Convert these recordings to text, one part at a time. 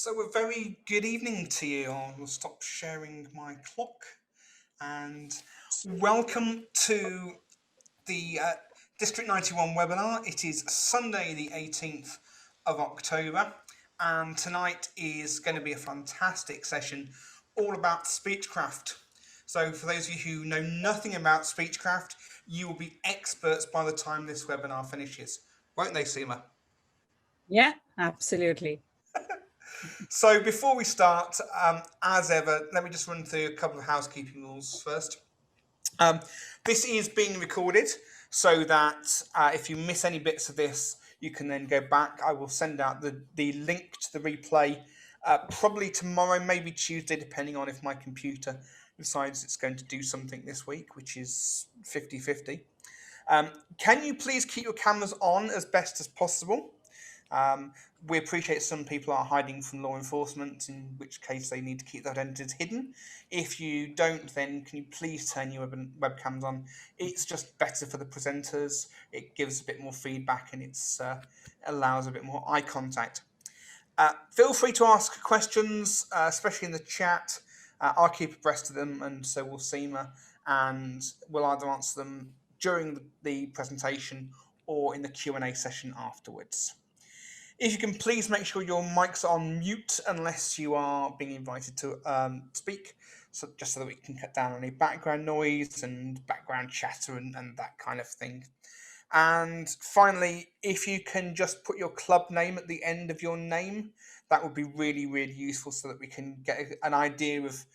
So a very good evening to you. I'll stop sharing my clock and welcome to the District 91 webinar. It is Sunday the 18th of October and tonight is going to be a fantastic session all about Speechcraft. So for those of you who know nothing about Speechcraft, you will be experts by the time this webinar finishes, won't they, Seema? Yeah, absolutely. So before we start, as ever, let me just run through a couple of housekeeping rules first. This is being recorded so that if you miss any bits of this, you can then go back. I will send out the link to the replay probably tomorrow, maybe Tuesday, depending on if my computer decides it's going to do something this week, which is 50-50. Can you please keep your cameras on as best as possible? We appreciate some people are hiding from law enforcement, in which case they need to keep their identities hidden. If you don't, then can you please turn your webcams on? It's just better for the presenters. It gives a bit more feedback and it allows a bit more eye contact. Feel free to ask questions, especially in the chat. I'll keep abreast of them, and so will Seema, and we'll either answer them during the presentation or in the Q&A session afterwards. If you can please make sure your mics are on mute unless you are being invited to speak, so just so that we can cut down any background noise and background chatter and that kind of thing. And finally, if you can just put your club name at the end of your name, that would be really, really useful so that we can get an idea of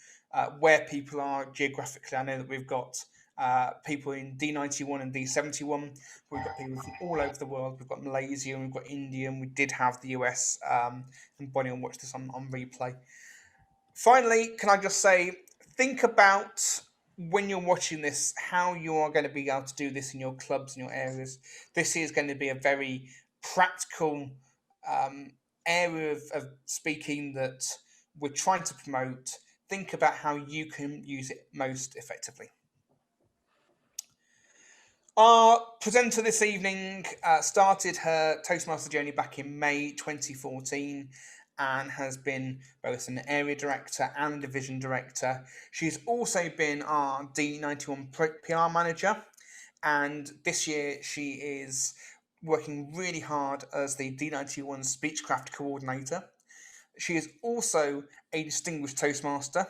where people are geographically. I know that we've got people in D91 and D71. We've got people from all over the world. We've got Malaysia and we've got India, and we did have the US, and Bonnie will watch this on replay. Finally, can I just say, think about when you're watching this, how you are going to be able to do this in your clubs, in your areas. This is going to be a very practical area of speaking that we're trying to promote. Think about how you can use it most effectively. Our presenter this evening started her Toastmaster journey back in May 2014 and has been both an area director and a division director. She's also been our D91 PR manager, and this year she is working really hard as the D91 Speechcraft coordinator. She is also a distinguished Toastmaster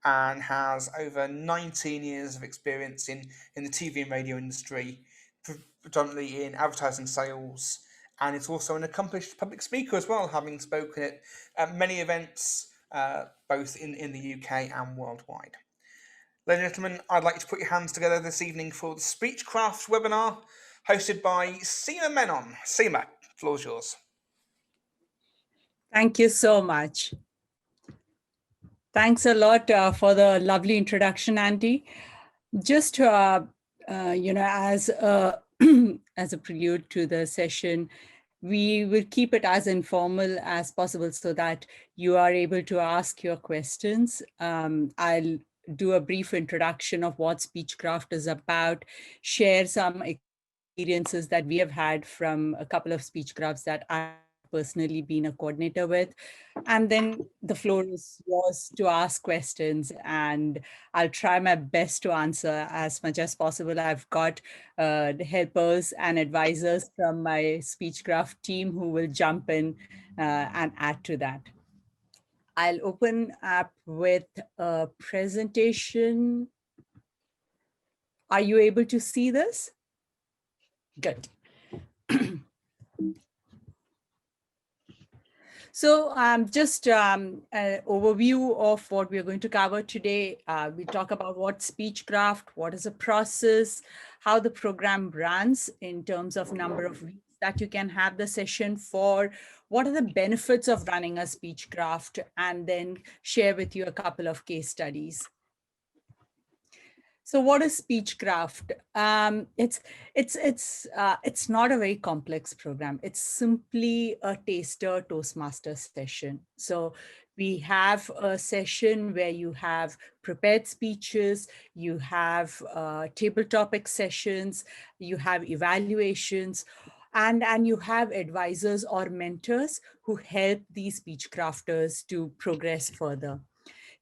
and has over 19 years of experience in the TV and radio industry, predominantly in advertising sales, and is also an accomplished public speaker as well, having spoken at many events, both in the UK and worldwide. Ladies and gentlemen, I'd like to put your hands together this evening for the Speechcraft webinar, hosted by Seema Menon. Seema, the floor is yours. Thank you so much. Thanks a lot for the lovely introduction, Andy. Just as as a prelude to the session, we will keep it as informal as possible so that you are able to ask your questions. I'll do a brief introduction of what Speechcraft is about, share some experiences that we have had from a couple of Speechcrafts that I've personally been a coordinator with. And then the floor is yours to ask questions, and I'll try my best to answer as much as possible. I've got helpers and advisors from my Speechcraft team who will jump in and add to that. I'll open up with a presentation. Are you able to see this? Good. So just an overview of what we're going to cover today. We talk about what Speechcraft, what is the process, how the program runs in terms of number of weeks that you can have the session for, what are the benefits of running a Speechcraft, and then share with you a couple of case studies. So what is Speechcraft? It's not a very complex program. It's simply a taster Toastmaster session. So we have a session where you have prepared speeches, you have table topic sessions, you have evaluations, and you have advisors or mentors who help these speech crafters to progress further.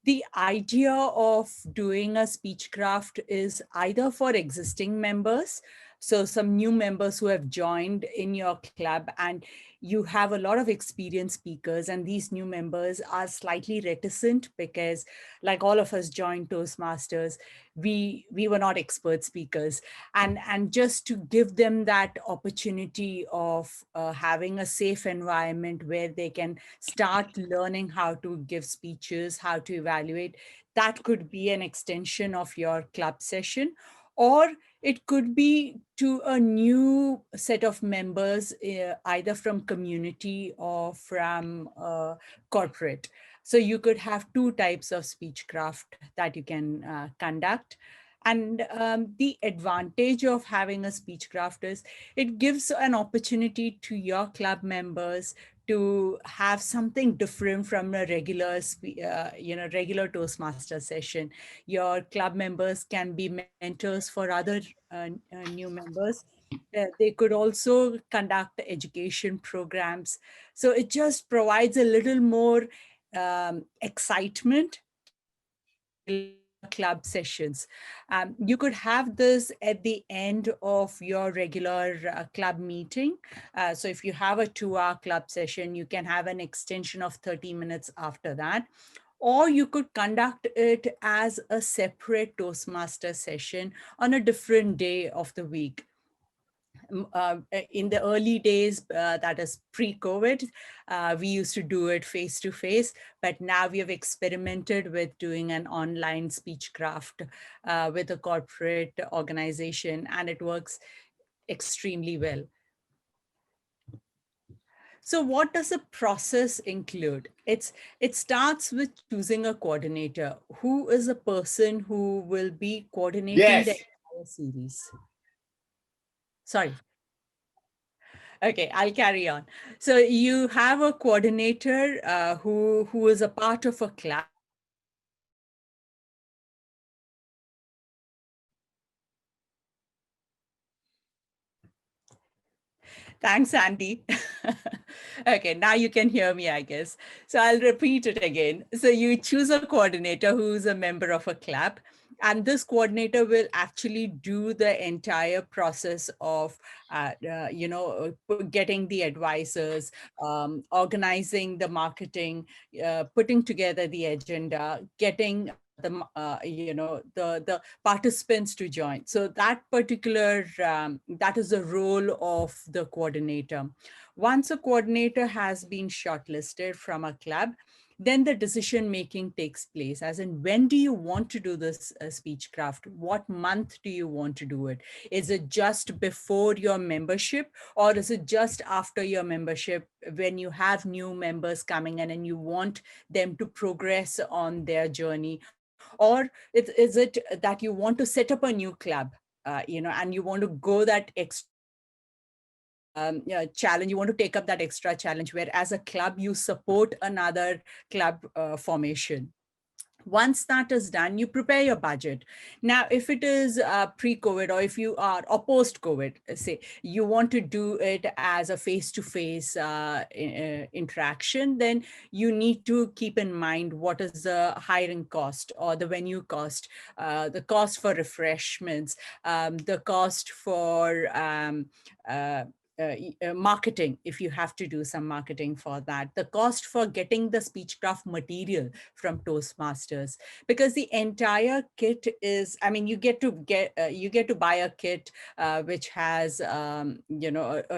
The idea of doing a speechcraft is either for existing members, so some new members who have joined in your club and you have a lot of experienced speakers, and these new members are slightly reticent because, like all of us joined Toastmasters, we were not expert speakers, and just to give them that opportunity of having a safe environment where they can start learning how to give speeches, how to evaluate. That could be an extension of your club session, or it could be to a new set of members, either from community or from corporate. So you could have two types of speechcraft that you can conduct. And the advantage of having a speechcraft is it gives an opportunity to your club members to have something different from a regular Toastmaster session. Your club members can be mentors for other new members. They could also conduct education programs. So it just provides a little more excitement club sessions. You could have this at the end of your regular club meeting. So if you have a 2-hour club session, you can have an extension of 30 minutes after that. Or you could conduct it as a separate Toastmaster session on a different day of the week. In the early days, that is pre-COVID, we used to do it face-to-face, but now we have experimented with doing an online speechcraft with a corporate organization, and it works extremely well. So what does the process include? It starts with choosing a coordinator. Who is a person who will be coordinating the entire series? Sorry. Okay, I'll carry on. So you have a coordinator who is a part of a club. Thanks, Andy. Okay, now you can hear me, I guess. So I'll repeat it again. So you choose a coordinator who's a member of a club, and this coordinator will actually do the entire process of, getting the advisors, organizing the marketing, putting together the agenda, getting the participants to join. So that particular that is the role of the coordinator. Once a coordinator has been shortlisted from a club, then the decision making takes place, as in, when do you want to do this speechcraft? What month do you want to do it? Is it just before your membership, or is it just after your membership, when you have new members coming in and you want them to progress on their journey? Or is it that you want to set up a new club, and you want to go that extra challenge, you want to take up that extra challenge where as a club you support another club formation. Once that is done, you prepare your budget. Now, if it is pre-COVID, or if you are, or post-COVID, say, you want to do it as a face-to-face interaction, then you need to keep in mind what is the hiring cost or the venue cost, the cost for refreshments, the cost for marketing, if you have to do some marketing for that, the cost for getting the speechcraft material from Toastmasters, because the entire kit is, I mean, you get to buy a kit which has a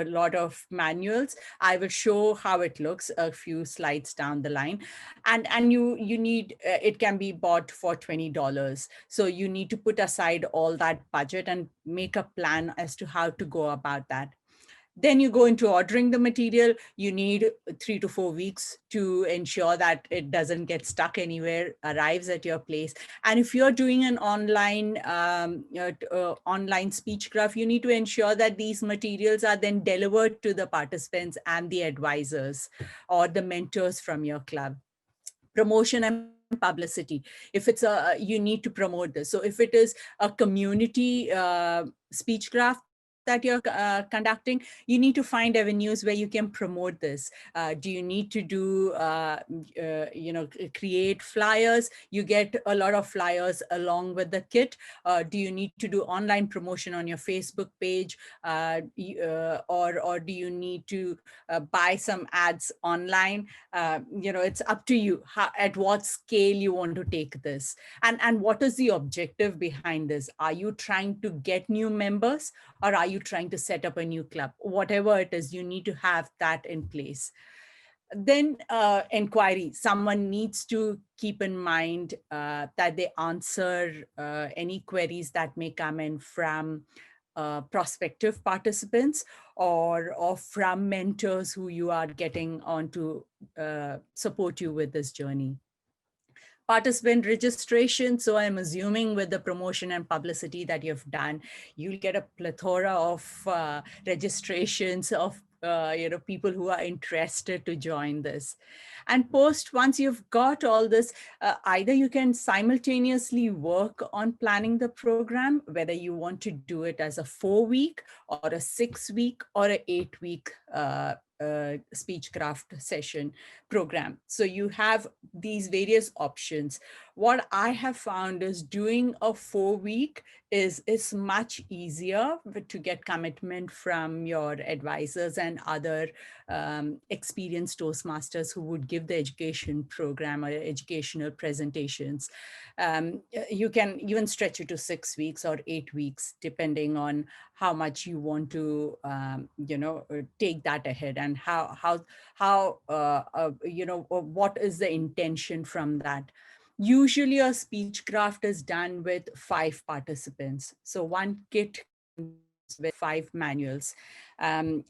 lot of manuals. I will show how it looks a few slides down the line, and you need it can be bought for $20. So you need to put aside all that budget and make a plan as to how to go about that. Then you go into ordering the material. You need 3 to 4 weeks to ensure that it doesn't get stuck anywhere, arrives at your place. And if you're doing an online online speechcraft, you need to ensure that these materials are then delivered to the participants and the advisors or the mentors from your club. Promotion and publicity. If it's you need to promote this. So if it is a community speechcraft, that you're conducting, you need to find avenues where you can promote this. Do you need to do, create flyers? You get a lot of flyers along with the kit. Do you need to do online promotion on your Facebook page? Or do you need to buy some ads online? It's up to you at what scale you want to take this. And what is the objective behind this? Are you trying to get new members, or are you trying to set up a new club? Whatever it is, you need to have that in place. Then inquiry. Someone needs to keep in mind that they answer any queries that may come in from prospective participants or from mentors who you are getting on to support you with this journey. Participant registration. So I'm assuming with the promotion and publicity that you've done, you'll get a plethora of registrations of people who are interested to join this. And once you've got all this, either you can simultaneously work on planning the program, whether you want to do it as a 4-week or a 6-week or a 8-week Speechcraft session program. So you have these various options. What I have found is doing a 4-week is much easier to get commitment from your advisors and other experienced Toastmasters who would give the education program or educational presentations. You can even stretch it to 6 weeks or 8 weeks, depending on how much you want to, take that ahead, and what is the intention from that. Usually a Speechcraft is done with 5 participants. So one kit with 5 manuals, and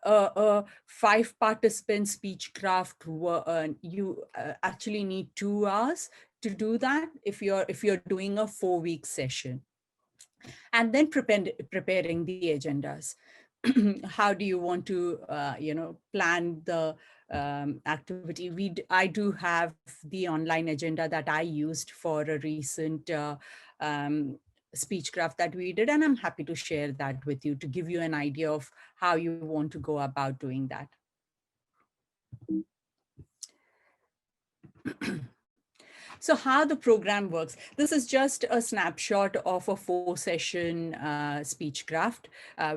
a 5 participant Speechcraft, you actually need 2 hours to do that if you're doing a 4-week session. And then preparing the agendas. How do you want to plan the activity? I do have the online agenda that I used for a recent Speechcraft that we did, and I'm happy to share that with you to give you an idea of how you want to go about doing that. So how the program works. This is just a snapshot of a 4-session Speechcraft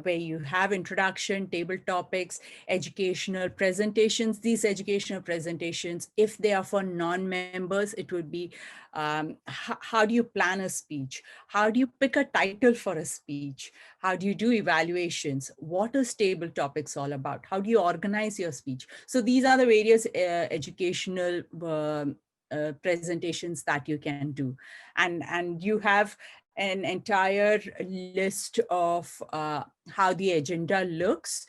where you have introduction, table topics, educational presentations. These educational presentations, if they are for non-members, it would be how do you plan a speech? How do you pick a title for a speech? How do you do evaluations? What is table topics all about? How do you organize your speech? So these are the various educational presentations that you can do, and you have an entire list of how the agenda looks.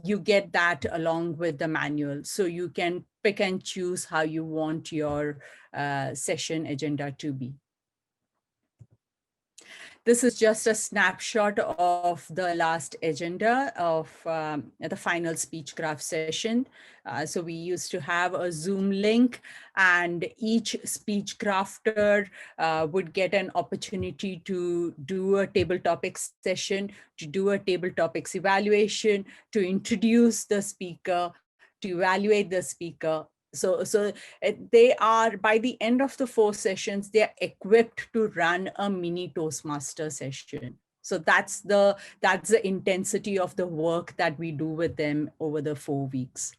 You get that along with the manual, so you can pick and choose how you want your session agenda to be. This is just a snapshot of the last agenda of the final Speechcraft session. So we used to have a Zoom link, and each Speechcrafter would get an opportunity to do a table topics session, to do a table topics evaluation, to introduce the speaker, to evaluate the speaker. So they are, by the end of the 4 sessions, they are equipped to run a mini Toastmaster session. So that's the intensity of the work that we do with them over the 4 weeks.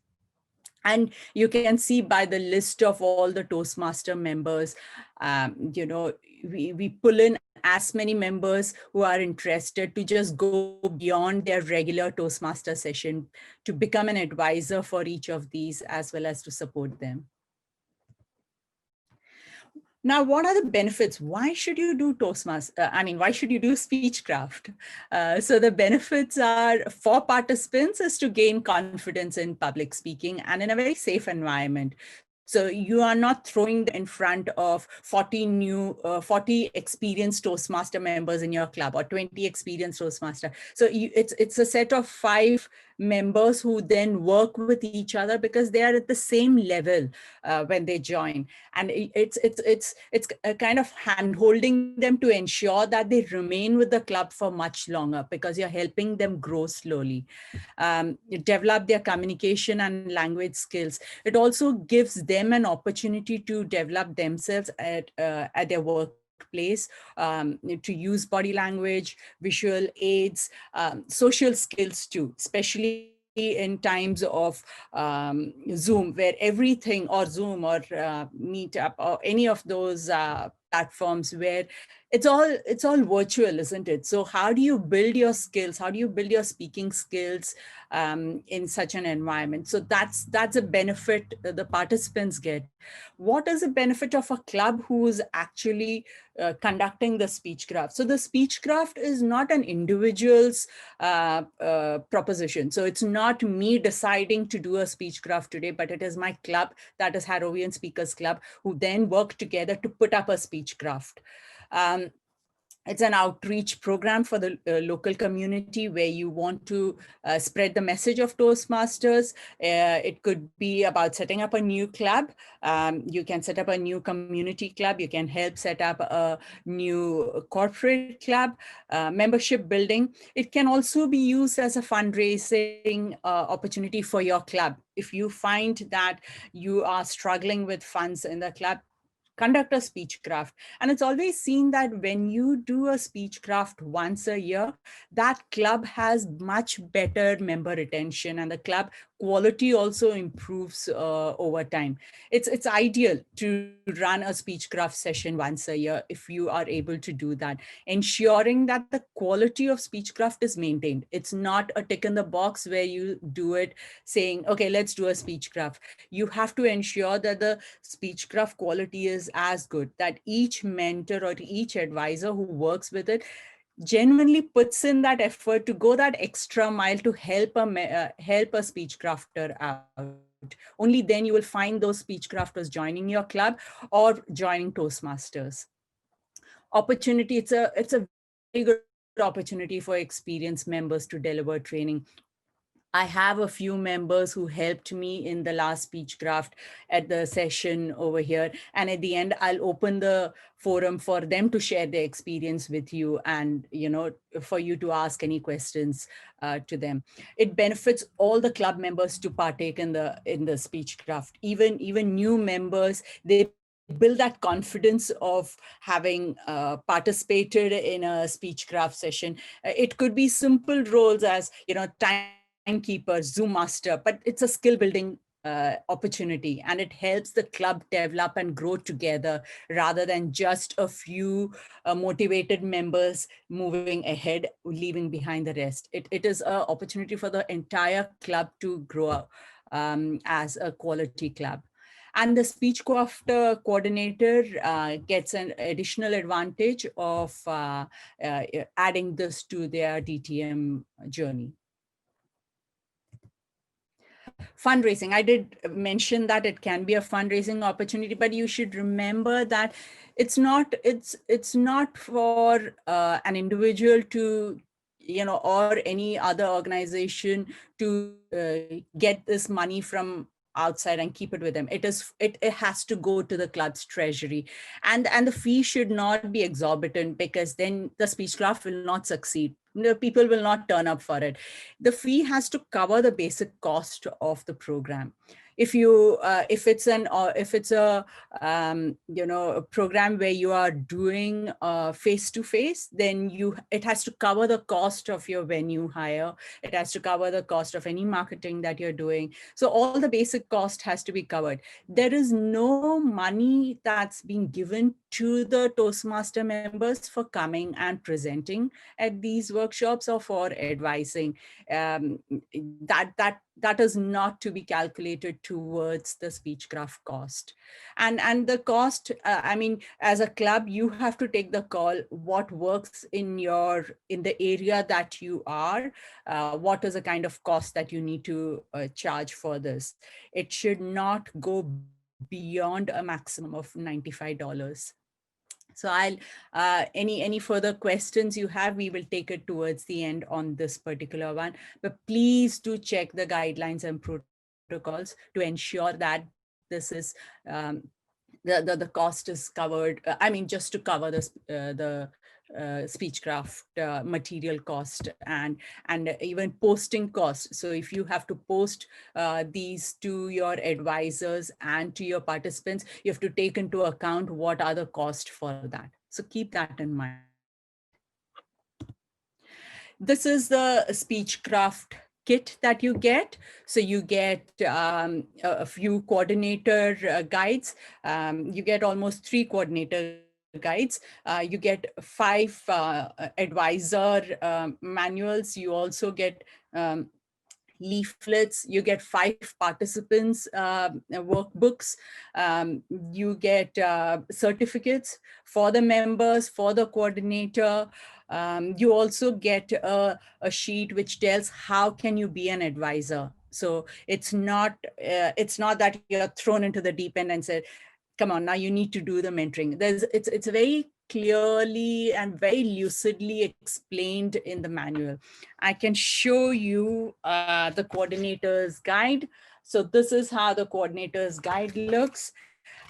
And you can see by the list of all the Toastmaster members, we pull in as many members who are interested to just go beyond their regular Toastmaster session to become an advisor for each of these, as well as to support them. Now, what are the benefits? Why should you do Toastmasters? Why should you do Speechcraft? So the benefits are, for participants, is to gain confidence in public speaking and in a very safe environment. So you are not throwing them in front of 40 experienced Toastmaster members in your club, or 20 experienced Toastmaster. So it's a set of 5 members who then work with each other because they are at the same level when they join. And it's a kind of hand-holding them to ensure that they remain with the club for much longer, because you're helping them grow slowly, develop their communication and language skills. It also gives them an opportunity to develop themselves at their workplace, to use body language, visual aids, social skills too, especially in times of Zoom, where everything, or Zoom or Meetup or any of those platforms where it's all virtual, isn't it? So how do you build your skills? How do you build your speaking skills in such an environment? So that's a benefit the participants get. What is the benefit of a club who's actually conducting the Speechcraft? So the Speechcraft is not an individual's proposition. So it's not me deciding to do a Speechcraft today, but it is my club, that is Harrovian Speakers Club, who then work together to put up a Speechcraft. It's an outreach program for the local community where you want to spread the message of Toastmasters. It could be about setting up a new club. You can set up a new community club. You can help set up a new corporate club, membership building. It can also be used as a fundraising opportunity for your club. If you find that you are struggling with funds in the club, conduct a Speechcraft. And it's always seen that when you do a Speechcraft once a year, that club has much better member retention, and the club quality also improves over time. It's ideal to run a Speechcraft session once a year if you are able to do that, ensuring that the quality of Speechcraft is maintained. It's not a tick in the box where you do it saying, okay, let's do a Speechcraft. You have to ensure that the Speechcraft quality is as good, that each mentor or each advisor who works with it genuinely puts in that effort to go that extra mile to help a Speechcrafter out. Only then you will find those Speechcrafters joining your club or joining Toastmasters. Opportunity, it's a very good opportunity for experienced members to deliver training. I have a few members who helped me in the last Speechcraft at the session over here. And at the end, I'll open the forum for them to share their experience with you, and for you to ask any questions to them. It benefits all the club members to partake in the Speechcraft. Even new members, they build that confidence of having participated in a Speechcraft session. It could be simple roles as timekeeper, Zoom master, but it's a skill building opportunity, and it helps the club develop and grow together rather than just a few motivated members moving ahead, leaving behind the rest. It is an opportunity for the entire club to grow as a quality club. And the Speechcraft coordinator gets an additional advantage of adding this to their DTM journey. Fundraising, I did mention that it can be a fundraising opportunity, but you should remember that it's not for an individual to or any other organization to get this money from outside and keep it with them. It has to go to the club's treasury, and the fee should not be exorbitant, because then the Speechcraft will not succeed. People will not turn up for it. The fee has to cover the basic cost of the program. If it's a a program where you are doing face-to-face, then it has to cover the cost of your venue hire. It has to cover the cost of any marketing that you're doing. So all the basic cost has to be covered. There is no money that's being given to the Toastmaster members for coming and presenting at these workshops or for advising. That is not to be calculated towards the Speechcraft cost. And the cost, as a club, you have to take the call what works in the area that you are. What is the kind of cost that you need to charge for this? It should not go beyond a maximum of $95. So I'll any further questions you have, we will take it towards the end on this particular one. But please do check the guidelines and protocols to ensure that this is the cost is covered. I mean, just to cover the Speechcraft material cost and even posting cost. So if you have to post these to your advisors and to your participants, you have to take into account what are the costs for that. So keep that in mind. This is the Speechcraft kit that you get. So you get a few coordinator guides. You get almost 3 coordinator guides. You get 5 advisor manuals. You also get leaflets, you get 5 participants workbooks, you get certificates for the members, for the coordinator. You also get a sheet which tells how can you be an advisor. So it's not that you're thrown into the deep end and said, come on, now you need to do the mentoring. It's very clearly and very lucidly explained in the manual. I can show you the coordinator's guide. So this is how the coordinator's guide looks.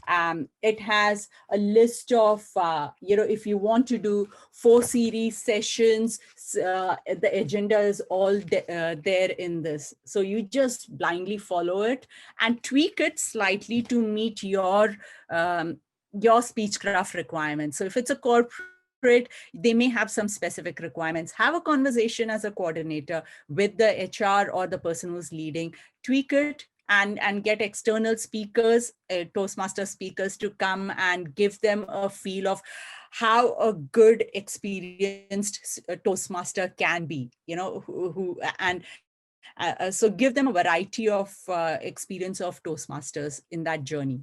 It has a list of, if you want to do 4 series sessions, the agenda is all there in this. So you just blindly follow it and tweak it slightly to meet your Speechcraft requirements. So if it's a corporate, they may have some specific requirements. Have a conversation as a coordinator with the HR or the person who's leading, tweak it, and get external speakers, Toastmaster speakers, to come and give them a feel of how a good experienced Toastmaster can be, so give them a variety of experience of Toastmasters in that journey.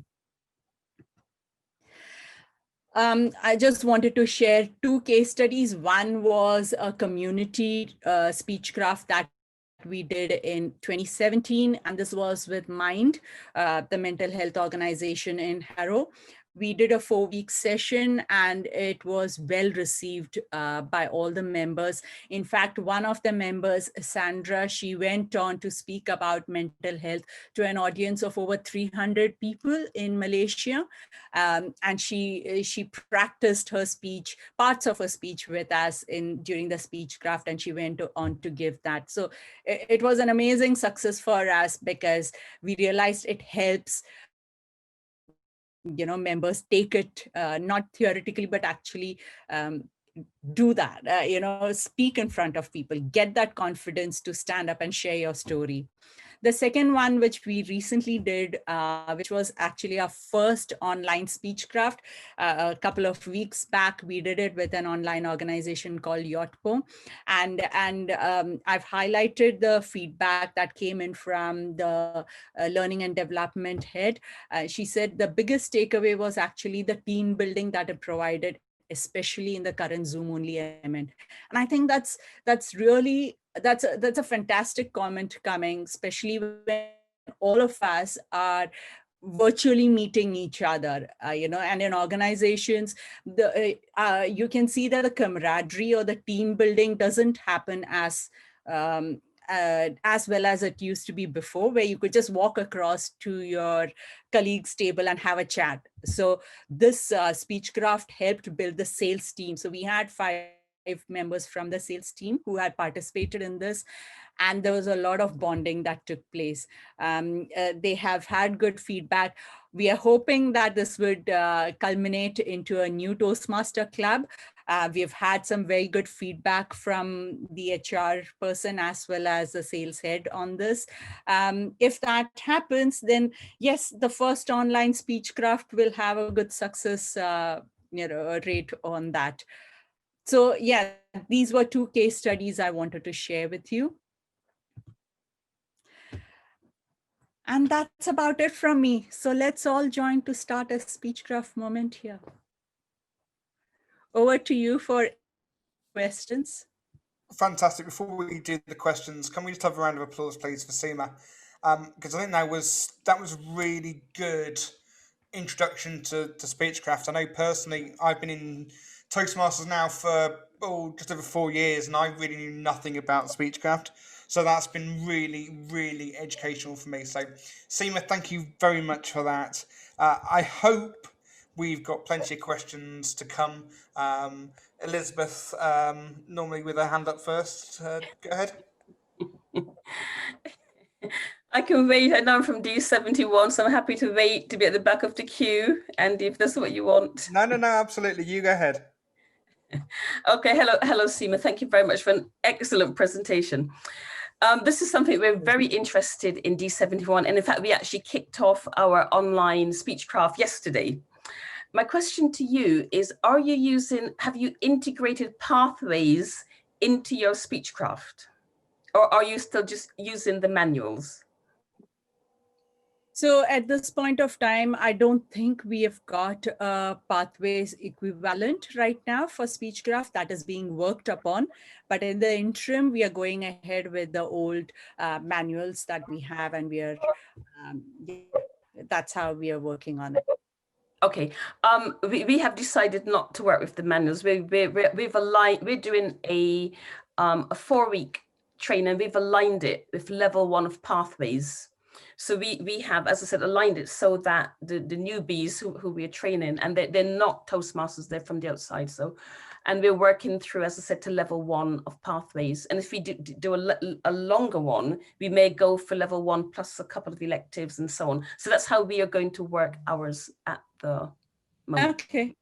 I just wanted to share 2 case studies. One was a community Speechcraft that we did in 2017, and this was with Mind, the mental health organization in Harrow. We did a 4-week session and it was well received by all the members. In fact, one of the members, Sandra, she went on to speak about mental health to an audience of over 300 people in Malaysia. And she practiced her speech, parts of her speech with us during the Speechcraft, and she went on to give that. So it was an amazing success for us because we realized it helps members take it not theoretically but actually do that, speak in front of people, get that confidence to stand up and share your story. The second one, which we recently did, which was actually our first online Speechcraft, a couple of weeks back, we did it with an online organization called Yotpo. And I've highlighted the feedback that came in from the learning and development head. She said the biggest takeaway was actually the team building that it provided, especially in the current Zoom only element. And I think that's a fantastic comment coming, especially when all of us are virtually meeting each other, and in organizations, you can see that the camaraderie or the team building doesn't happen as well as it used to be before, where you could just walk across to your colleague's table and have a chat. So this Speechcraft helped build the sales team. So we had 5 members from the sales team who had participated in this, and there was a lot of bonding that took place. They have had good feedback. We are hoping that this would culminate into a new Toastmaster club. We've had some very good feedback from the HR person as well as the sales head on this. If that happens, then yes, the first online Speechcraft will have a good success rate on that. So yeah, these were 2 case studies I wanted to share with you. And that's about it from me. So let's all join to start a Speechcraft moment here. Over to you for questions. Fantastic. Before we do the questions, can we just have a round of applause, please, for Seema? Because I think that was really good introduction to Speechcraft. I know personally, I've been in Toastmasters now for just over 4 years, and I really knew nothing about Speechcraft. So that's been really, really educational for me. So, Seema, thank you very much for that. I hope we've got plenty of questions to come. Elizabeth, normally with her hand up first. Go ahead. I can wait. I know I'm from D71, so I'm happy to wait to be at the back of the queue. And if that's what you want. No, absolutely. You go ahead. Okay, hello, Seema. Thank you very much for an excellent presentation. This is something we're very interested in D71. And in fact, we actually kicked off our online Speechcraft yesterday. My question to you is, have you integrated pathways into your Speechcraft? Or are you still just using the manuals? So at this point of time, I don't think we have got a pathways equivalent right now for Speechcraft that is being worked upon. But in the interim, we are going ahead with the old manuals that we have, and we are that's how we are working on it. Okay, we have decided not to work with the manuals. We've aligned. We're doing a 4-week training. We've aligned it with level 1 of pathways. So we have, as I said, aligned it so that the newbies who we're training, and they're not Toastmasters, they're from the outside. So, and we're working through, as I said, to level 1 of pathways. And if we do a longer one, we may go for level 1 plus a couple of electives and so on. So that's how we are going to work ours at the moment. Okay.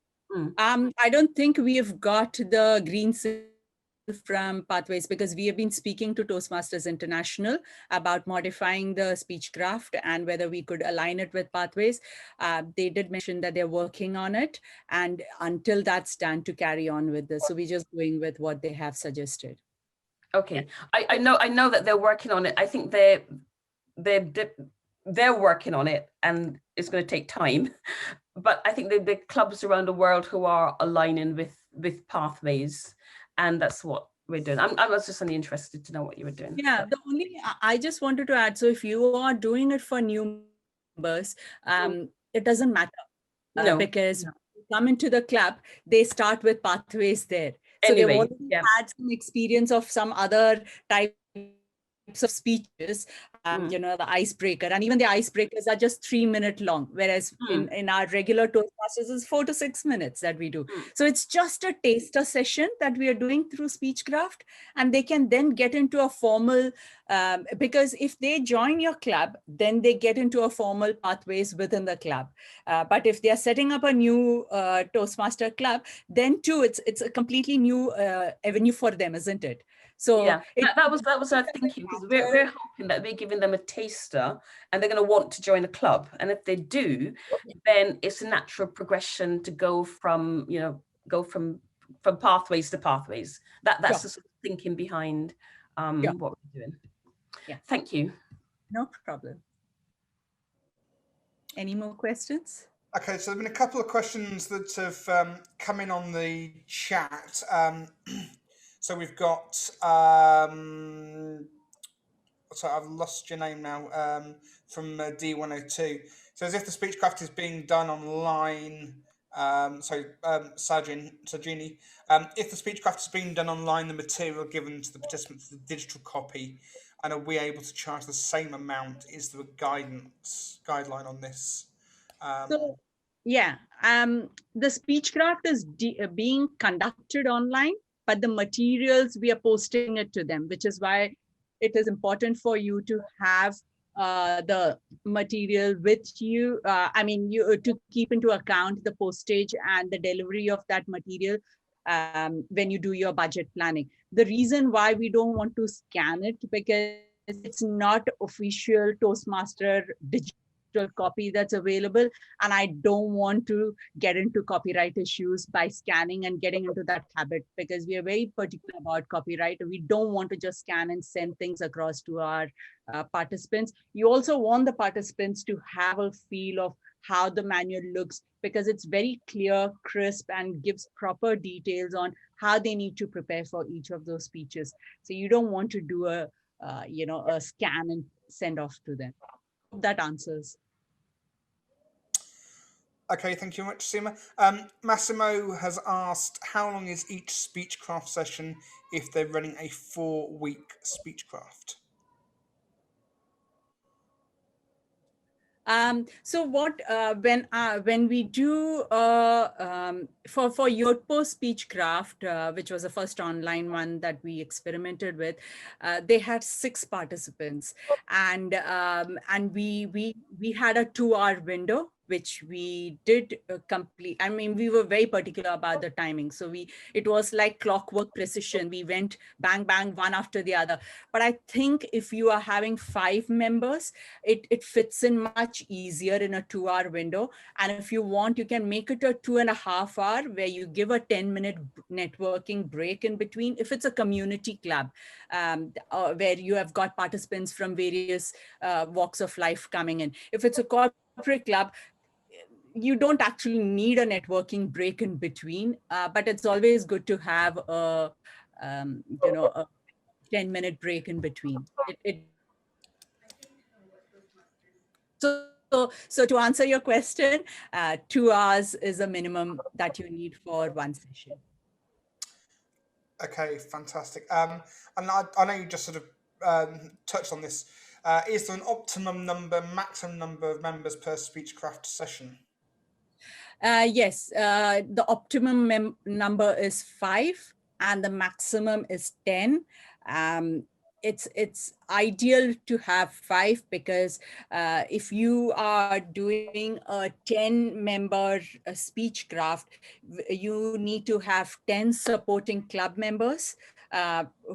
I don't think we have got the green seal from Pathways, because we have been speaking to Toastmasters International about modifying the Speechcraft and whether we could align it with Pathways. They did mention that they're working on it, and until that's done, to carry on with this. So we're just going with what they have suggested. Okay, I know that they're working on it. I think they're working on it, and it's going to take time. But I think the clubs around the world who are aligning with Pathways, and that's what we're doing. I was just only interested to know what you were doing. Yeah, I just wanted to add, so if you are doing it for new members, it doesn't matter, because when you come into the club, they start with Pathways there. So anyway, they've already had some experience of some other types of speeches, the icebreaker, and even the icebreakers are just 3-minute long, whereas in our regular Toastmasters is 4 to 6 minutes that we do. So it's just a taster session that we are doing through Speechcraft, and they can then get into a formal, because if they join your club, then they get into a formal pathways within the club. But if they are setting up a new Toastmaster club, then too, it's a completely new avenue for them, isn't it? So yeah, that was our thinking, because we're hoping that we're giving them a taster and they're going to want to join a club. And if they do, then it's a natural progression to go from pathways to pathways. That's the sort of thinking behind what we're doing. Yeah. Thank you. No problem. Any more questions? Okay, so there have been a couple of questions that have come in on the chat. So we've got, sorry, I've lost your name now, from D102. So as if the Speechcraft is being done online, Sajini, if the Speechcraft is being done online, the material given to the participants is a digital copy, and are we able to charge the same amount? Is there a guideline on this? So, yeah, the Speechcraft is being conducted online, but the materials, we are posting it to them, which is why it is important for you to have the material with you. You to keep into account the postage and the delivery of that material when you do your budget planning. The reason why we don't want to scan it, because it's not official Toastmaster digital copy that's available, and I don't want to get into copyright issues by scanning and getting into that habit, because we are very particular about copyright. We don't want to just scan and send things across to our participants. You also want the participants to have a feel of how the manual looks, because it's very clear, crisp, and gives proper details on how they need to prepare for each of those speeches. So you don't want to do a scan and send off to them. Hope that answers. Okay, thank you very much, Seema. Massimo has asked, how long is each Speechcraft session if they're running a 4-week Speechcraft? So what when we do for your post Speechcraft, which was the first online one that we experimented with, they had 6 participants, and we had a 2-hour window which we did complete. I mean, we were very particular about the timing, so it was like clockwork precision. We went bang bang one after the other. But I think if you are having 5 members, it fits in much easier in a 2-hour window. And if you want, you can make it a 2.5 hour where you give a 10-minute networking break in between. If it's a community club where you have got participants from various walks of life coming in. If it's a corporate club, you don't actually need a networking break in between, but it's always good to have a 10-minute break in between. So to answer your question, 2 hours is a minimum that you need for one session. Okay, fantastic. And I know you just sort of touched on this. Is there an optimum number, maximum number of members per Speechcraft session? Yes, the optimum number is 5 and the maximum is 10. It's ideal to have 5 because if you are doing a 10-member Speechcraft, you need to have 10 supporting club members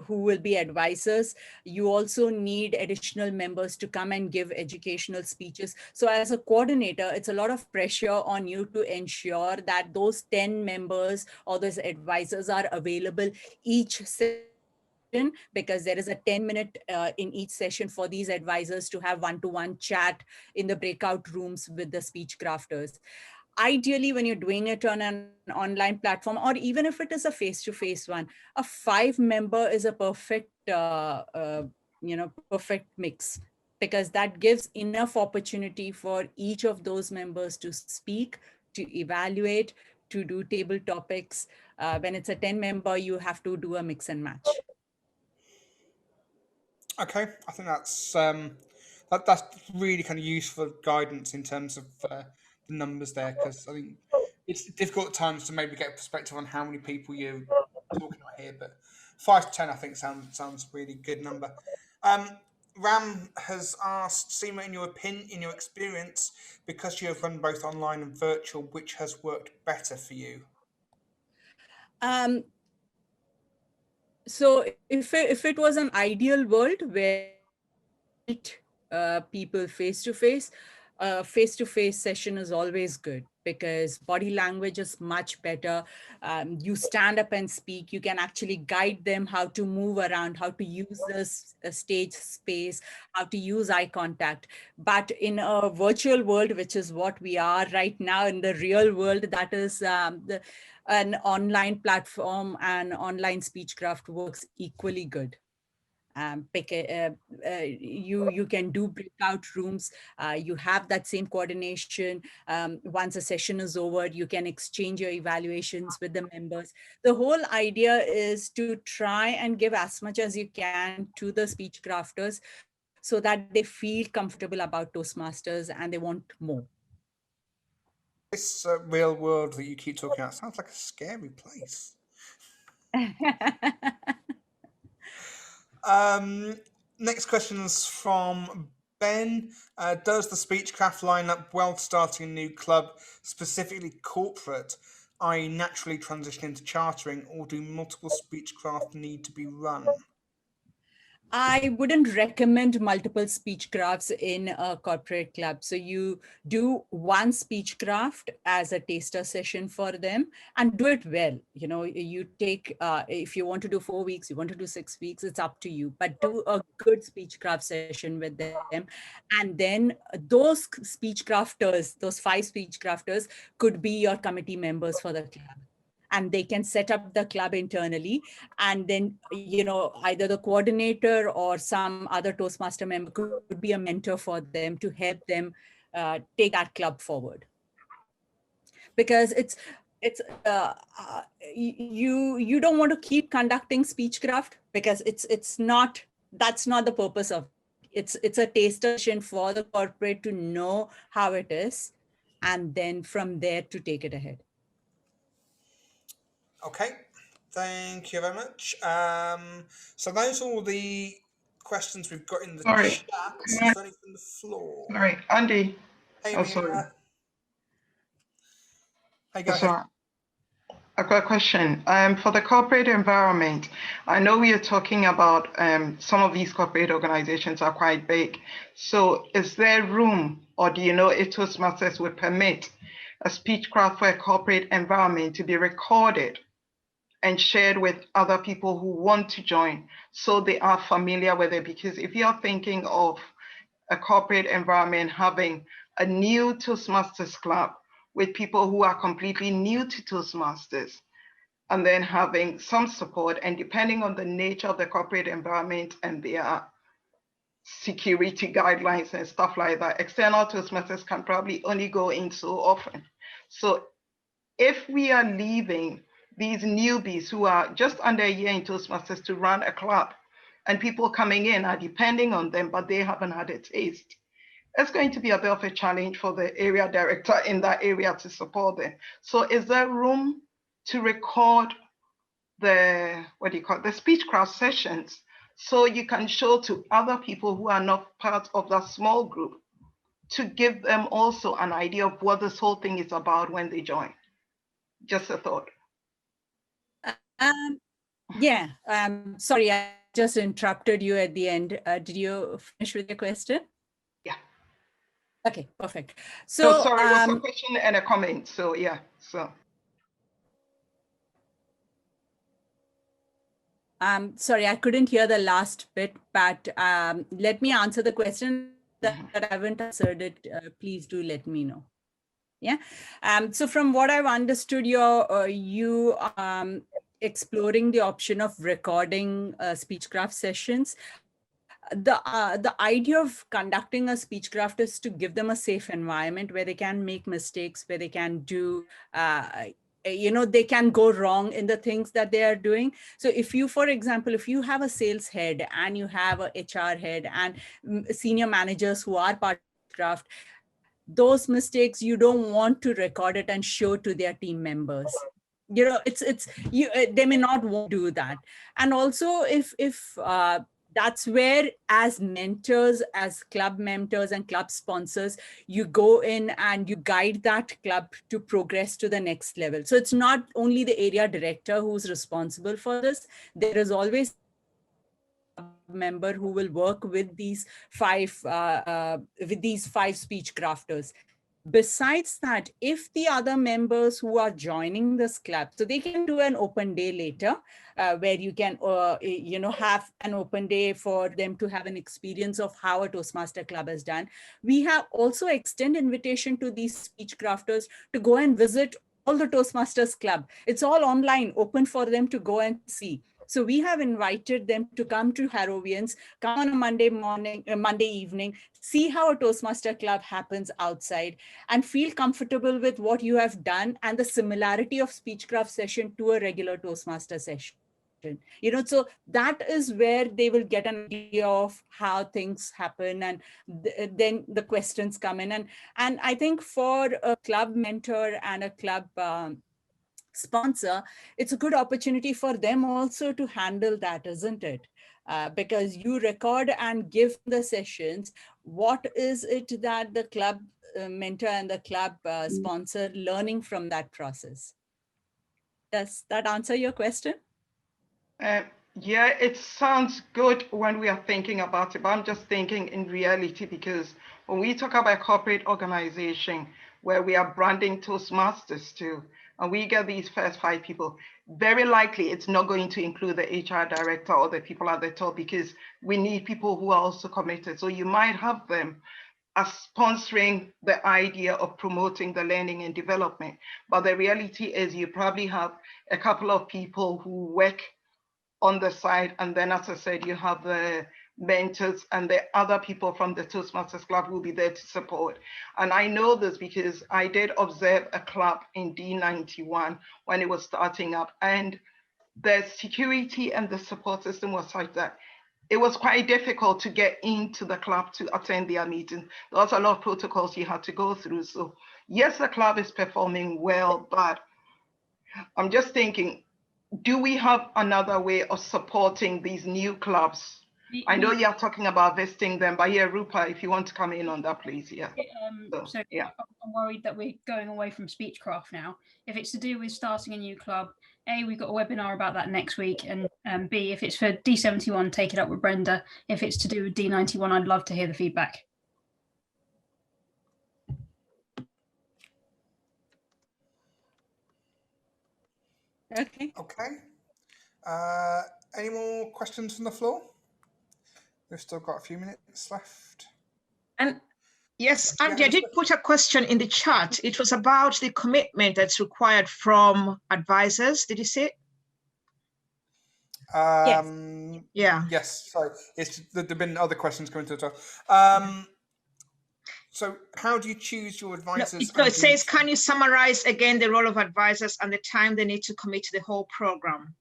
who will be advisors. You also need additional members to come and give educational speeches. So as a coordinator, it's a lot of pressure on you to ensure that those 10 members or those advisors are available each session, because there is a 10-minute in each session for these advisors to have one-to-one chat in the breakout rooms with the speech crafters. Ideally, when you're doing it on an online platform, or even if it is a face-to-face one, a 5-member is a perfect, perfect mix, because that gives enough opportunity for each of those members to speak, to evaluate, to do table topics. When it's a 10-member, you have to do a mix and match. Okay, I think that's really kind of useful guidance in terms of the numbers there, because I think it's difficult at times to maybe get a perspective on how many people you're talking about here, but 5 to 10 I think sounds really good number. Ram has asked, Seema, in your experience, because you have run both online and virtual, which has worked better for you? So if it was an ideal world where people face-to-face session is always good, because body language is much better. You stand up and speak, you can actually guide them how to move around, how to use this stage space, how to use eye contact. But in a virtual world, which is what we are right now, in the real world, that is an online platform and online Speechcraft works equally good. You can do breakout rooms. You have that same coordination. Once a session is over, you can exchange your evaluations with the members. The whole idea is to try and give as much as you can to the speech crafters so that they feel comfortable about Toastmasters and they want more. This real world that you keep talking about sounds like a scary place. Next question is from Ben. Does the Speechcraft line up well to starting a new club, specifically corporate, i.e. naturally transition into chartering, or do multiple Speechcraft need to be run? I wouldn't recommend multiple Speechcrafts in a corporate club. So you do one Speechcraft as a taster session for them and do it well. You know, you take, if you want to do 4 weeks, you want to do 6 weeks, it's up to you, but do a good Speechcraft session with them. And then those Speechcrafters, those 5 Speechcrafters could be your committee members for the club. And they can set up the club internally. And then, you know, either the coordinator or some other Toastmaster member could be a mentor for them to help them take that club forward. because you don't want to keep conducting Speechcraft, because that's not the purpose of it. It's a taster session for the corporate to know how it is, and then from there to take it ahead. Okay, thank you very much. So those are all the questions we've got in the chat. Is there any from the floor? Sorry, Andy. Hey, Oh, sorry. Hey, go ahead. Sorry. I've got a question. For the corporate environment, I know we are talking about some of these corporate organizations are quite big. So is there room, or do you know if Toastmasters would permit a Speechcraft for a corporate environment to be recorded and shared with other people who want to join, so they are familiar with it? Because if you are thinking of a corporate environment having a new Toastmasters club with people who are completely new to Toastmasters, and then having some support, and depending on the nature of the corporate environment and their security guidelines and stuff like that, external Toastmasters can probably only go in so often. So if we are leaving these newbies who are just under a year in Toastmasters to run a club, and people coming in are depending on them, but they haven't had a taste, it's going to be a bit of a challenge for the area director in that area to support them. So is there room to record the, the Speechcraft sessions, so you can show to other people who are not part of that small group, to give them also an idea of what this whole thing is about when they join? Just a thought. Yeah, sorry, I just interrupted you at the end. Did you finish with your question? Yeah. Okay, perfect. So sorry, it was a question and a comment. So yeah, so. Sorry, I couldn't hear the last bit, but let me answer the question that I haven't answered it. Please do let me know. Yeah. So from what I've understood, you exploring the option of recording Speechcraft sessions. The idea of conducting a Speechcraft is to give them a safe environment where they can make mistakes, where they can do they can go wrong in the things that they are doing. So if you, for example, if you have a sales head and you have a HR head and senior managers who are part of Speechcraft, those mistakes, you don't want to record it and show to their team members. They may not want to do that. And also if that's where, as mentors, as club mentors and club sponsors, you go in and you guide that club to progress to the next level. So it's not only the area director who's responsible for this. There is always a member who will work with these five speech crafters. Besides that, if the other members who are joining this club, so they can do an open day later, where you can, have an open day for them to have an experience of how a Toastmaster club is done. We have also extend invitation to these speech crafters to go and visit all the Toastmasters club. It's all online, open for them to go and see. So we have invited them to come to Harrovians, come on a Monday evening, see how a Toastmaster club happens outside, and feel comfortable with what you have done and the similarity of Speechcraft session to a regular Toastmaster session. So that is where they will get an idea of how things happen, and then the questions come in. And I think for a club mentor and a club sponsor, it's a good opportunity for them also to handle that, isn't it? Because you record and give the sessions. What is it that the club mentor and the club sponsor learning from that process? Does that answer your question? Yeah, it sounds good when we are thinking about it, but I'm just thinking in reality, because when we talk about a corporate organization where we are branding Toastmasters too, and we get these first 5 people, very likely it's not going to include the HR director or the people at the top, because we need people who are also committed. So you might have them as sponsoring the idea of promoting the learning and development. But the reality is you probably have a couple of people who work on the side, and then, as I said, you have the mentors and the other people from the Toastmasters Club will be there to support. And I know this because I did observe a club in D91 when it was starting up, and the security and the support system was such that it was quite difficult to get into the club to attend their meetings. There was a lot of protocols you had to go through. So yes, the club is performing well, but I'm just thinking, do we have another way of supporting these new clubs? I know you're talking about visiting them, but yeah, Rupa, if you want to come in on that, please. Yeah. So yeah. I'm worried that we're going away from Speechcraft now. If it's to do with starting a new club, A, we've got a webinar about that next week, and B, if it's for D71, take it up with Brenda. If it's to do with D91, I'd love to hear the feedback. Okay. Okay. Any more questions from the floor? We've still got a few minutes left. And yes, Andy, I did put a question in the chat. It was about the commitment that's required from advisors. Did you see it? Yes. Yeah. Yes. Sorry, there've been other questions coming to the top. So how do you choose your advisors? So it says, can you summarize again the role of advisors and the time they need to commit to the whole program?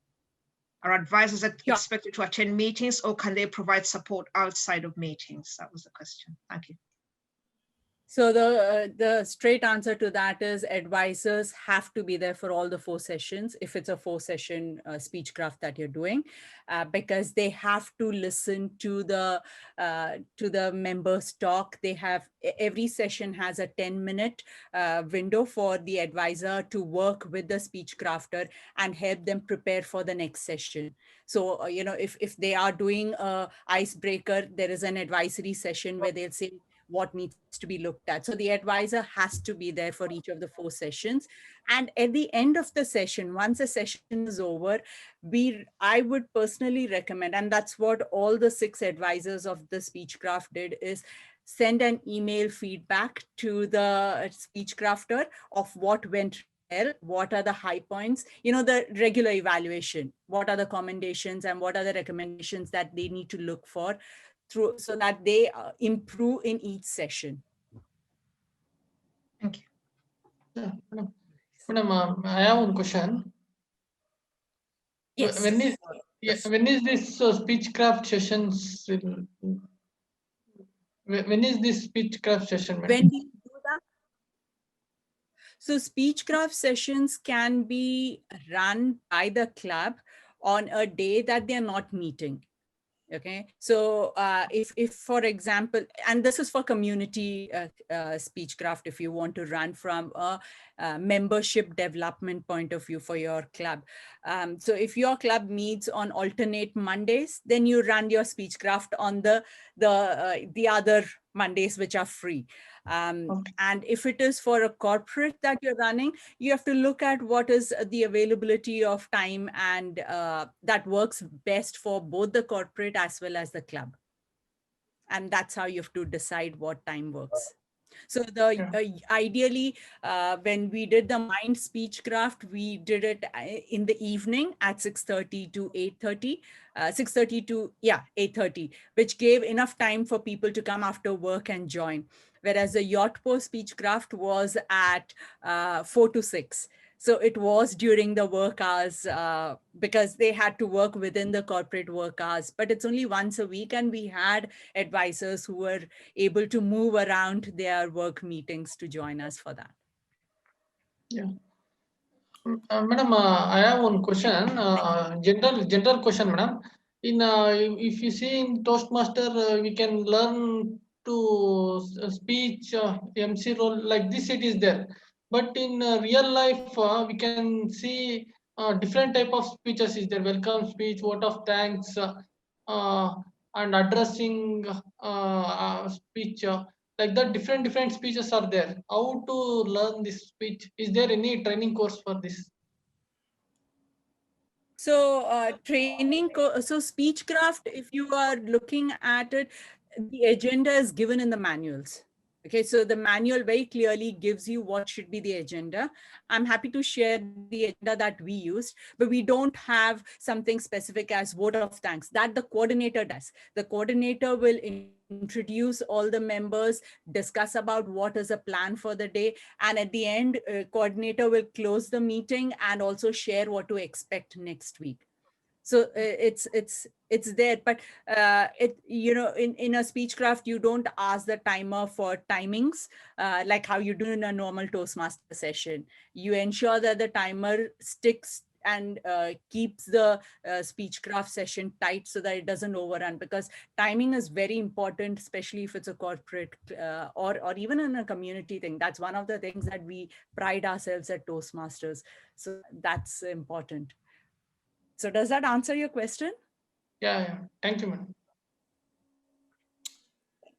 Are advisors expected to attend meetings, or can they provide support outside of meetings? That was the question. Thank you. So the straight answer to that is advisors have to be there for all the 4 sessions, if it's a 4-session Speechcraft that you're doing, because they have to listen to the members talk. They have, every session has a 10-minute window for the advisor to work with the Speechcrafter and help them prepare for the next session. So, you know, if they are doing a icebreaker, there is an advisory session where they'll say what needs to be looked at. So the advisor has to be there for each of the 4 sessions. And at the end of the session, once a session is over, I would personally recommend, and that's what all the 6 advisors of the Speechcraft did, is send an email feedback to the Speechcrafter of what went well, what are the high points, you know, the regular evaluation, what are the commendations and what are the recommendations that they need to look for through, so that they improve in each session. Thank you. Madam, I have one question. Yes. When is this Speechcraft sessions? When is this Speechcraft session? When do you do that? So Speechcraft sessions can be run by the club on a day that they're not meeting. Okay, so if for example, and this is for community Speechcraft, if you want to run from a membership development point of view for your club. So if your club meets on alternate Mondays, then you run your Speechcraft on the other Mondays, which are free. And if it is for a corporate that you're running, you have to look at what is the availability of time, and that works best for both the corporate as well as the club. And that's how you have to decide what time works. So ideally, when we did the Mind Speechcraft, we did it in the evening at 6:30 to 8:30, 6:30 to 8:30, which gave enough time for people to come after work and join. Whereas the Yotpo Speechcraft was at 4 to 6. So it was during the work hours because they had to work within the corporate work hours, but it's only once a week. And we had advisors who were able to move around their work meetings to join us for that. Yeah. Madam, I have one question, general question, madam. If you see in Toastmaster, we can learn to speech MC role like this, it is there. But in real life, we can see different type of speeches is there. Welcome speech, vote of thanks, and addressing speech. Like that, different speeches are there. How to learn this speech? Is there any training course for this? So so Speechcraft, if you are looking at it, the agenda is given in the manuals. Okay, so the manual very clearly gives you what should be the agenda. I'm happy to share the agenda that we used, but we don't have something specific as vote of thanks. That the coordinator does. The coordinator will introduce all the members, discuss about what is a plan for the day, and at the end, coordinator will close the meeting and also share what to expect next week. So it's there, but in a Speechcraft, you don't ask the timer for timings like how you do in a normal Toastmaster session. You ensure that the timer sticks and keeps the Speechcraft session tight so that it doesn't overrun, because timing is very important, especially if it's a corporate or even in a community thing. That's one of the things that we pride ourselves at Toastmasters. So that's important. So does that answer your question? Yeah. Thank you, madam.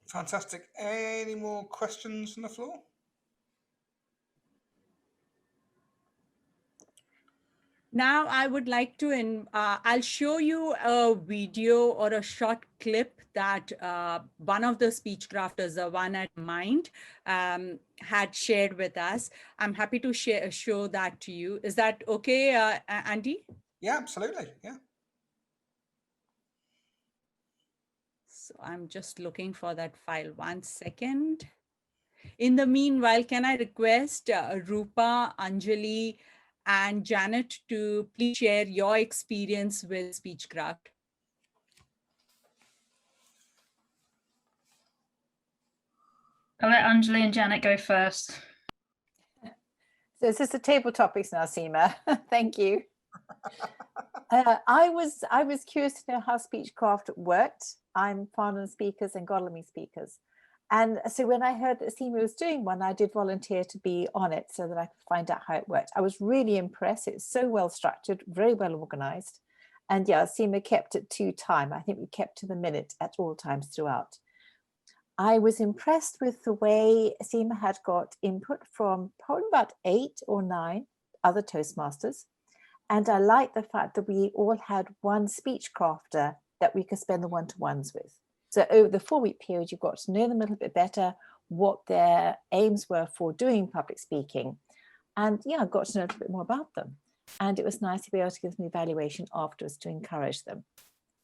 Fantastic. Any more questions from the floor? Now I would like to, I'll show you a video or a short clip that one of the speech crafters, the one at Mind, had shared with us. I'm happy to show that to you. Is that okay, Andy? Yeah, absolutely. Yeah. So I'm just looking for that file. 1 second. In the meanwhile, can I request Rupa, Anjali, and Janet to please share your experience with Speechcraft? I'll let Anjali and Janet go first. So this is the table topics now, Seema. Thank you. I was curious to know how Speechcraft worked. I'm Farnham speakers and Godalming speakers. And so when I heard that Seema was doing one, I did volunteer to be on it so that I could find out how it worked. I was really impressed. It's so well structured, very well organized. And yeah, Seema kept it to time. I think we kept to the minute at all times throughout. I was impressed with the way Seema had got input from probably about 8 or 9 other Toastmasters. And I liked the fact that we all had one speech crafter that we could spend the one-to-ones with. So over the 4-week period, you got to know them a little bit better, what their aims were for doing public speaking. And yeah, I got to know a little bit more about them. And it was nice to be able to give them evaluation afterwards to encourage them.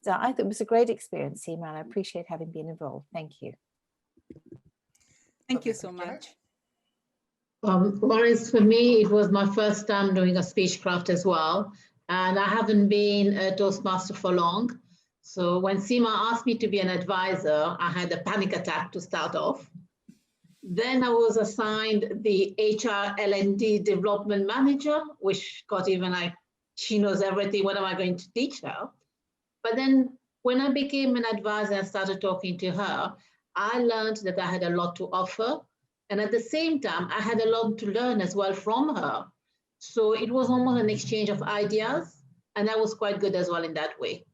So I thought it was a great experience, Seema, and I appreciate having been involved. Thank you. Thank you so much. Whereas for me, it was my first time doing a Speechcraft as well. And I haven't been a Toastmaster for long. So when Seema asked me to be an advisor, I had a panic attack to start off. Then I was assigned the HR L&D development manager, which got even like, she knows everything, what am I going to teach her? But then when I became an advisor and started talking to her, I learned that I had a lot to offer. And at the same time, I had a lot to learn as well from her. So it was almost an exchange of ideas. And that was quite good as well in that way.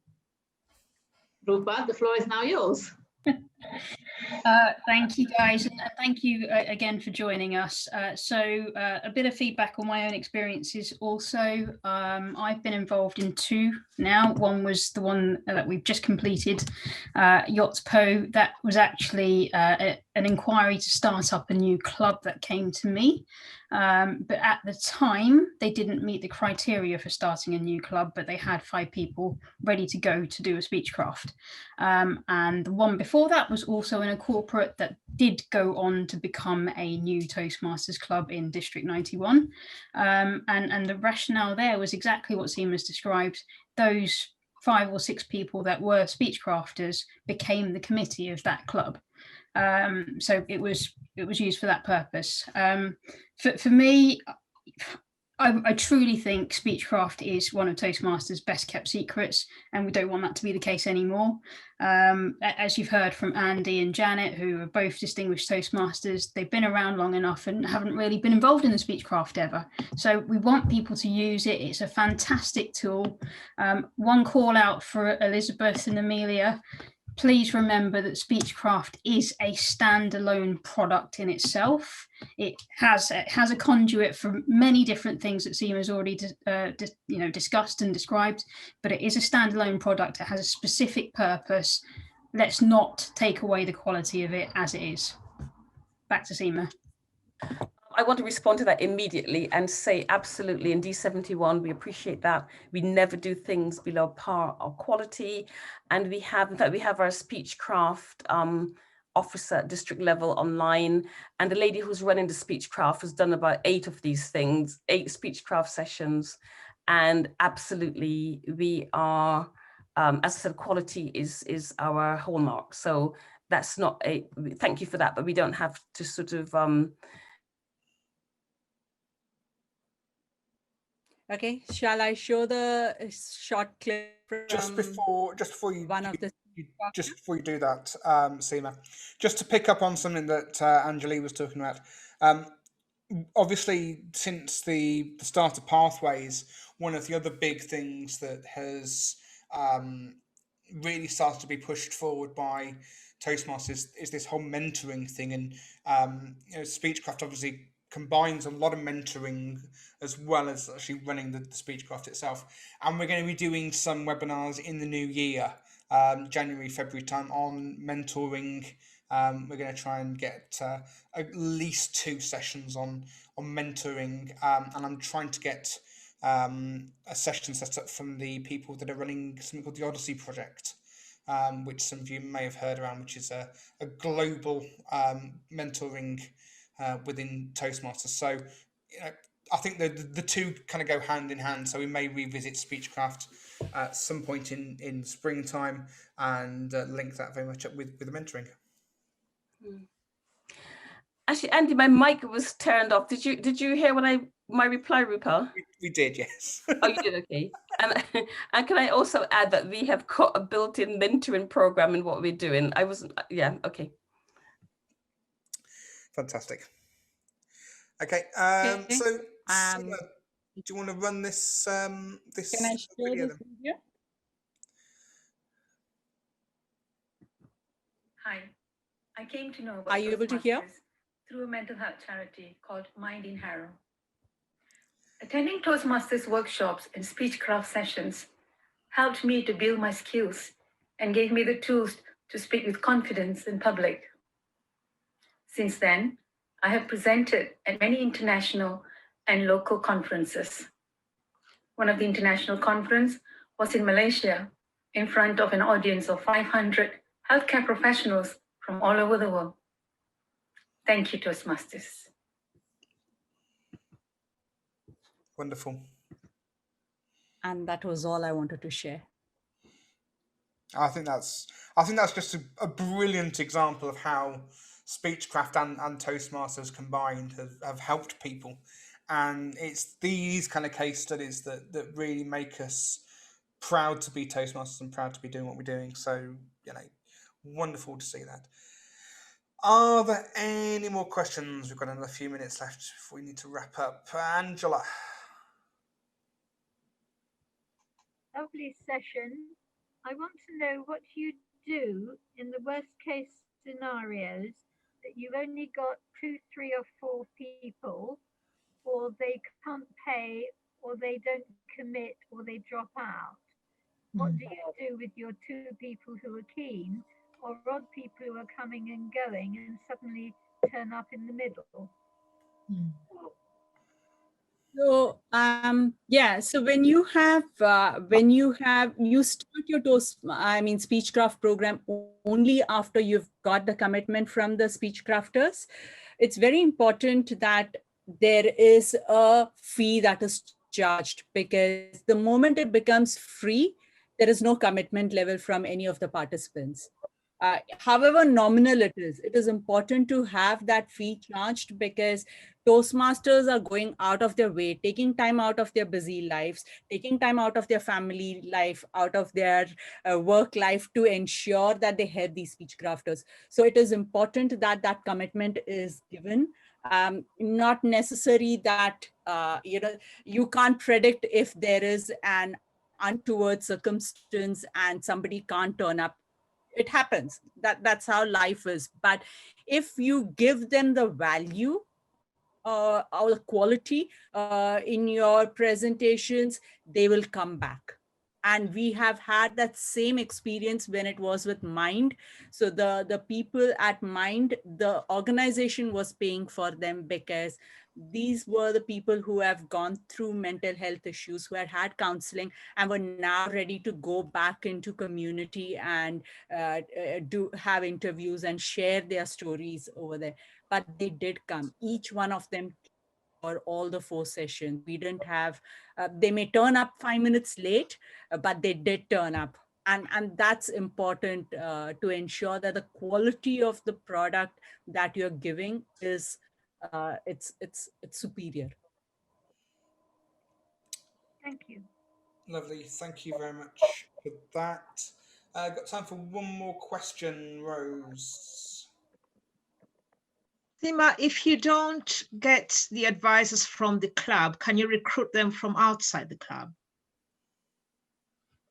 Rupa, the floor is now yours. Thank you, guys, and thank you again for joining us. So a bit of feedback on my own experiences also. I've been involved in 2 now. One was the one that we've just completed, YOTPO. That was actually an inquiry to start up a new club that came to me. But at the time, they didn't meet the criteria for starting a new club, but they had 5 people ready to go to do a Speechcraft. And the one before that was also in a corporate that did go on to become a new Toastmasters club in District 91. And the rationale there was exactly what Seema's described. Those 5 or 6 people that were Speechcrafters became the committee of that club. So it was used for that purpose. For me, I truly think Speechcraft is one of Toastmasters' best kept secrets, and we don't want that to be the case anymore. As you've heard from Andy and Janet, who are both distinguished Toastmasters, they've been around long enough and haven't really been involved in the Speechcraft ever. So we want people to use it. It's a fantastic tool. One call out for Elizabeth and Amelia. Please remember that Speechcraft is a standalone product in itself. It has a conduit for many different things that Seema has already discussed and described, but it is a standalone product. It has a specific purpose. Let's not take away the quality of it as it is. back to Seema. I want to respond to that immediately and say absolutely in D71, we appreciate that. We never do things below par or quality. And we have, in fact, we have our Speechcraft officer at district level online. And the lady who's running the Speechcraft has done about 8 of these things, 8 Speechcraft sessions. And absolutely, we are, as I said, quality is our hallmark. So that's not a, thank you for that, but we don't have to sort of, Okay, shall I show the short clip from just before you one of the just before you do that, Seema, just to pick up on something that Anjali was talking about. Obviously, since the start of Pathways, one of the other big things that has really started to be pushed forward by Toastmasters is this whole mentoring thing, and Speechcraft obviously combines a lot of mentoring as well as actually running the Speechcraft itself. And we're going to be doing some webinars in the new year, January, February time, on mentoring. We're going to try and get at least 2 sessions on mentoring, and I'm trying to get a session set up from the people that are running something called the Odyssey Project, which some of you may have heard around, which is a global mentoring within Toastmasters. So I think the two kind of go hand in hand. So we may revisit Speechcraft at some point in springtime and link that very much up with the mentoring. Actually, Andy, my mic was turned off. Did you hear my reply, Rupal? We did, yes. Oh, you did, okay. And can I also add that we have got a built-in mentoring program in what we're doing? Yeah, okay. Fantastic. Okay, so Seema, do you want to run this this can I share video this then? video? Hi, I came to know about Are you able to hear? Toastmasters through a mental health charity called Mind in Harrow. Attending Toastmasters workshops and Speechcraft sessions helped me to build my skills and gave me the tools to speak with confidence in public. Since then, I have presented at many international and local conferences. One of the international conferences was in Malaysia in front of an audience of 500 healthcare professionals from all over the world. Thank you, Toastmasters. Wonderful. And that was all I wanted to share. I think that's just a brilliant example of how Speechcraft and Toastmasters combined have helped people. And it's these kind of case studies that really make us proud to be Toastmasters and proud to be doing what we're doing. So, wonderful to see that. Are there any more questions? We've got another few minutes left before we need to wrap up. Angela. Lovely session. I want to know what you do in the worst case scenarios that you've only got 2, 3 or 4 people, or they can't pay, or they don't commit, or they drop out. What do you do with your 2 people who are keen, or odd people who are coming and going and suddenly turn up in the middle? So so when you start your Speechcraft program only after you've got the commitment from the Speechcrafters, it's very important that there is a fee that is charged, because the moment it becomes free, there is no commitment level from any of the participants. However nominal it is important to have that fee charged, because Toastmasters are going out of their way, taking time out of their busy lives, taking time out of their family life, out of their work life to ensure that they help these Speechcrafters. So it is important that that commitment is given. Not necessary that, you can't predict if there is an untoward circumstance and somebody can't turn up. It happens. That's how life is. But if you give them the value or the quality in your presentations, they will come back. And we have had that same experience when it was with Mind. So the people at Mind, the organization was paying for them because these were the people who have gone through mental health issues, who had counseling, and were now ready to go back into community and have interviews and share their stories over there. But they did come, each one of them, for all the 4 sessions. We didn't have, they may turn up 5 minutes late, but they did turn up. And that's important to ensure that the quality of the product that you're giving is it's superior. Thank you. Lovely. Thank you very much for that. Got time for one more question, Rose. Seema, if you don't get the advisors from the club, can you recruit them from outside the club?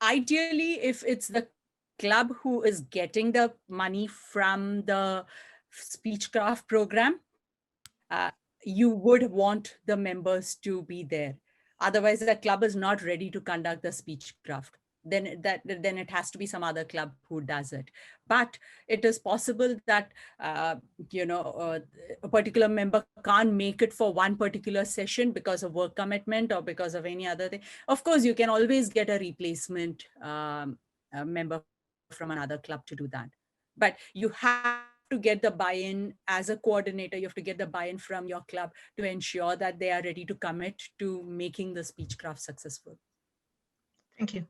Ideally, if it's the club who is getting the money from the Speechcraft program, you would want the members to be there. Otherwise, the club is not ready to conduct the Speechcraft. Then it has to be some other club who does it. But it is possible that a particular member can't make it for one particular session because of work commitment or because of any other thing. Of course, you can always get a replacement member from another club to do that. But you have to get the buy-in as a coordinator. You have to get the buy-in from your club to ensure that they are ready to commit to making the Speechcraft successful. Thank you.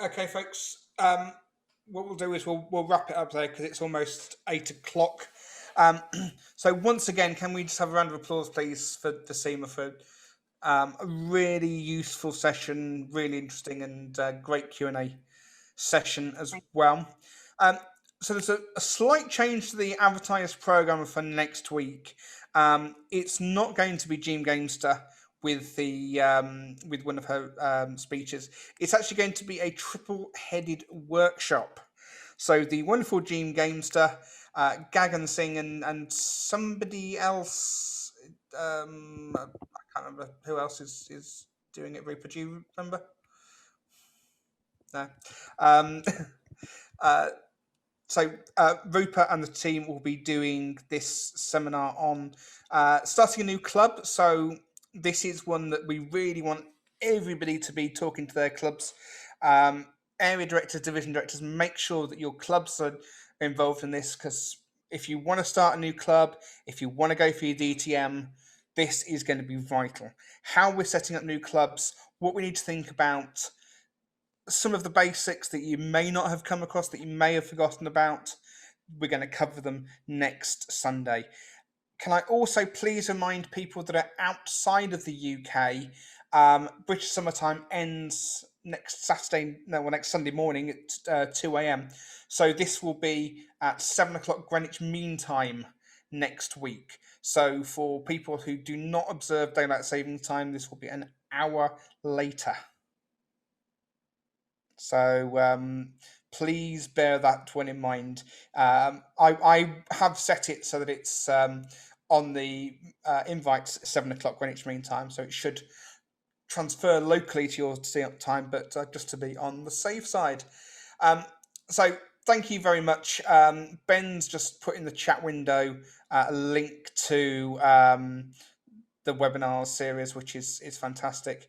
Okay, folks. What we'll do is we'll wrap it up there because it's almost 8 o'clock. So once again, can we just have a round of applause, please, for Seema for a really useful session, really interesting and great Q&A session as well. So there's a slight change to the advertised program for next week. It's not going to be Jean Gamester with the with one of her speeches. It's actually going to be a triple-headed workshop. So the wonderful Jean Gamester, Gagan Singh, and somebody else. I can't remember who else is doing it. Rupert, do you remember? No. So Rupert and the team will be doing this seminar on starting a new club. So this is one that we really want everybody to be talking to their clubs. Area directors, division directors, make sure that your clubs are involved in this, because if you want to start a new club, if you want to go for your DTM, this is going to be vital. How we're setting up new clubs, what we need to think about, some of the basics that you may not have come across, that you may have forgotten about. We're going to cover them next Sunday. Can I also please remind people that are outside of the UK, British Summertime ends next Sunday morning at 2 a.m. So this will be at 7 o'clock Greenwich Mean Time next week. So for people who do not observe daylight saving time, this will be an hour later. So please bear that one in mind. I have set it so that it's on the invites at 7 o'clock Greenwich Mean Time, so it should transfer locally to your time, but just to be on the safe side. So thank you very much. Ben's just put in the chat window a link to the webinar series, which is fantastic.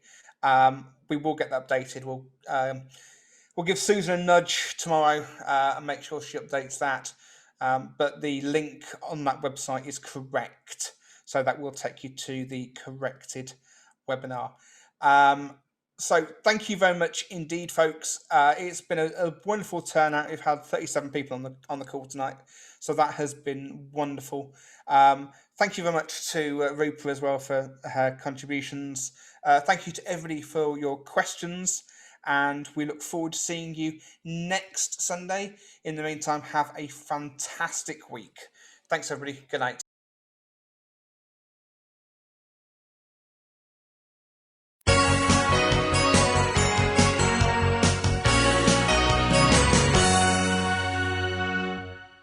We will get that updated. We'll give Susan a nudge tomorrow and make sure she updates that. But the link on that website is correct. So that will take you to the corrected webinar. So thank you very much indeed, folks. It's been a wonderful turnout. We've had 37 people on the call tonight. So that has been wonderful. Thank you very much to Rupa as well for her contributions. Thank you to everybody for your questions. And we look forward to seeing you next Sunday. In the meantime, have a fantastic week. Thanks, everybody. Good night.